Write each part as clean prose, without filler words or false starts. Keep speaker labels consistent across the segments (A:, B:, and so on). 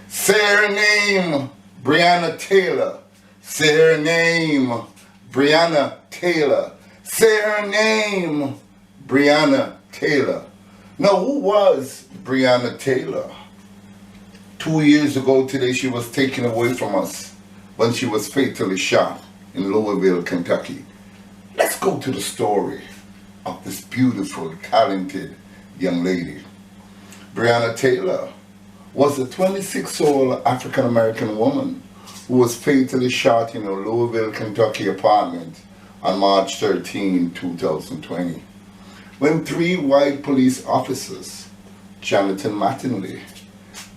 A: Say her name, Breonna Taylor. Say her name, Breonna Taylor. Say her name, Breonna Taylor. Now, who was Breonna Taylor? 2 years ago today, she was taken away from us when she was fatally shot in Louisville, Kentucky. Let's go to the story of this beautiful, talented young lady. Breonna Taylor was a 26-year-old African-American woman who was fatally shot in a Louisville, Kentucky apartment on March 13, 2020, when 3 white police officers, Jonathan Mattingly,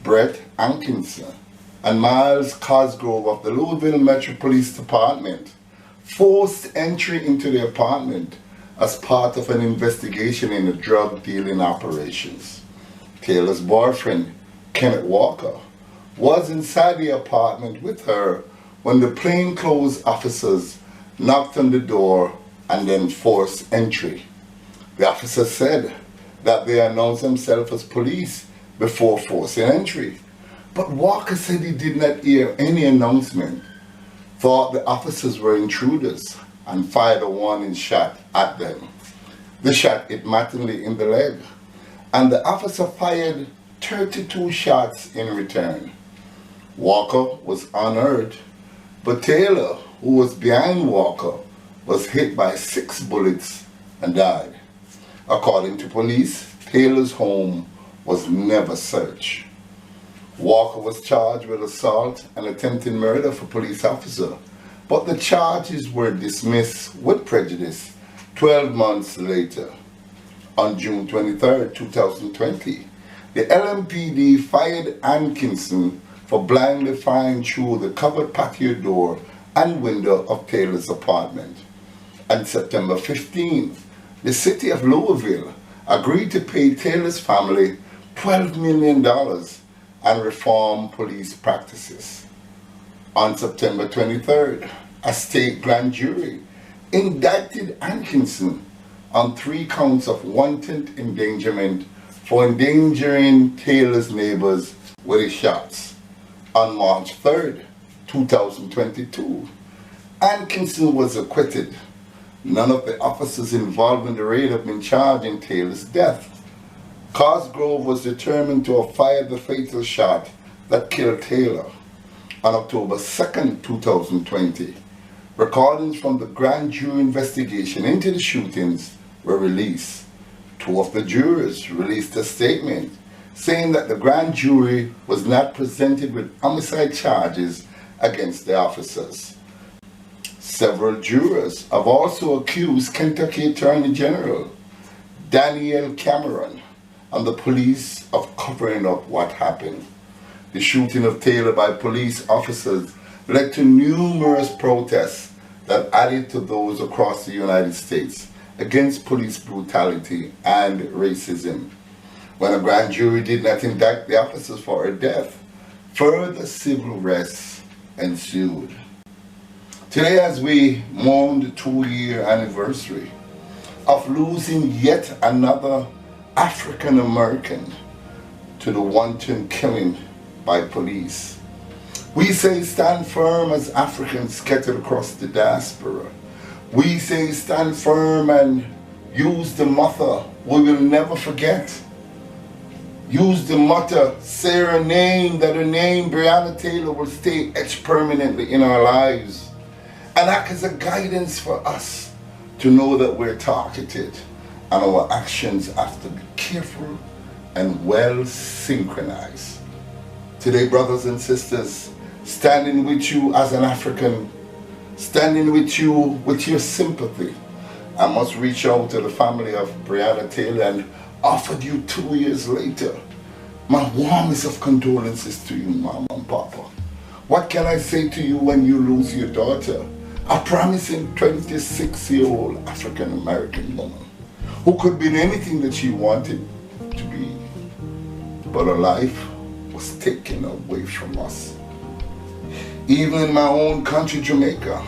A: Brett Hankison, and Myles Cosgrove of the Louisville Metro Police Department forced entry into the apartment as part of an investigation into drug dealing operations. Taylor's boyfriend, Kenneth Walker, was inside the apartment with her when the plainclothes officers knocked on the door and then forced entry. The officers said that they announced themselves as police before forcing entry, but Walker said he did not hear any announcement, thought the officers were intruders, and fired a warning shot at them. The shot hit Mattingly in the leg, and the officer fired 32 shots in return. Walker was unhurt, but Taylor, who was behind Walker, was hit by 6 bullets and died. According to police, Taylor's home was never searched. Walker was charged with assault and attempted murder of a police officer, but the charges were dismissed with prejudice 12 months later. On June 23, 2020, the LMPD fired Hankison for blindly firing through the covered patio door and window of Taylor's apartment. On September 15, the city of Louisville agreed to pay Taylor's family $12 million and reform police practices. On September 23rd, a state grand jury indicted Hankison on 3 counts of wanton endangerment for endangering Taylor's neighbors with his shots. On March 3rd, 2022, Hankison was acquitted. None of the officers involved in the raid have been charged in Taylor's death. Cosgrove was determined to have fired the fatal shot that killed Taylor. On October 2nd, 2020, recordings from the grand jury investigation into the shootings were released. 2 of the jurors released a statement saying that the grand jury was not presented with homicide charges against the officers. Several jurors have also accused Kentucky Attorney General Daniel Cameron and the police of covering up what happened. The shooting of Taylor by police officers led to numerous protests that added to those across the United States against police brutality and racism. When a grand jury did not indict the officers for her death, further civil unrest ensued. Today, as we mourn the 2-year anniversary of losing yet another African American to the wanton killing by police, we say stand firm as Africans scattered across the diaspora. We say stand firm and use the motto we will never forget. Use the motto, say her name, that her name, Breonna Taylor, will stay etched permanently in our lives and act as a guidance for us to know that we're targeted and our actions have to be careful and well synchronized. Today, brothers and sisters, standing with you as an African, standing with you with your sympathy, I must reach out to the family of Breonna Taylor and offer you 2 years later my warmest of condolences to you, Mama and Papa. What can I say to you when you lose your daughter, a promising 26-year-old African-American woman who could be anything that she wanted to be, but her life was taken away from us. Even in my own country, Jamaica,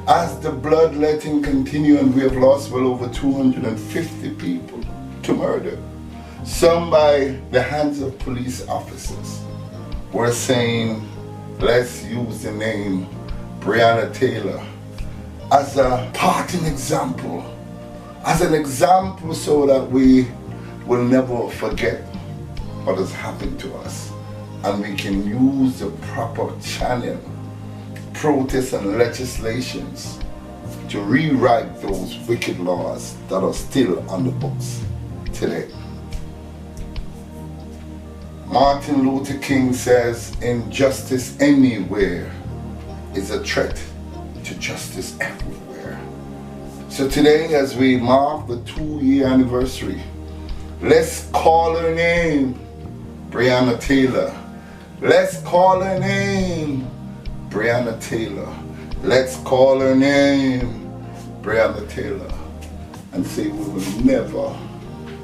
A: as the bloodletting continues and we have lost well over 250 people to murder, some by the hands of police officers. we're saying let's use the name Breonna Taylor as a parting example, as an example so that we will never forget what has happened to us, and we can use the proper channel, protests and legislations to rewrite those wicked laws that are still on the books today. Martin Luther King says, injustice anywhere is a threat to justice everywhere. So today, as we mark the 2-year anniversary, let's call her name Breonna Taylor. Let's call her name Breonna Taylor. Let's call her name Breonna Taylor, and say we will never,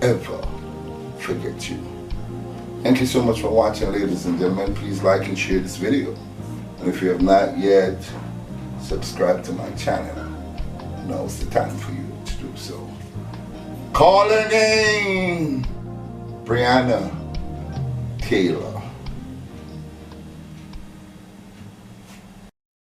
A: ever forget you. Thank you so much for watching, ladies and gentlemen. Please like and share this video. And if you have not yet subscribed to my channel, now's the time for you to do so. Call her name Breonna Taylor.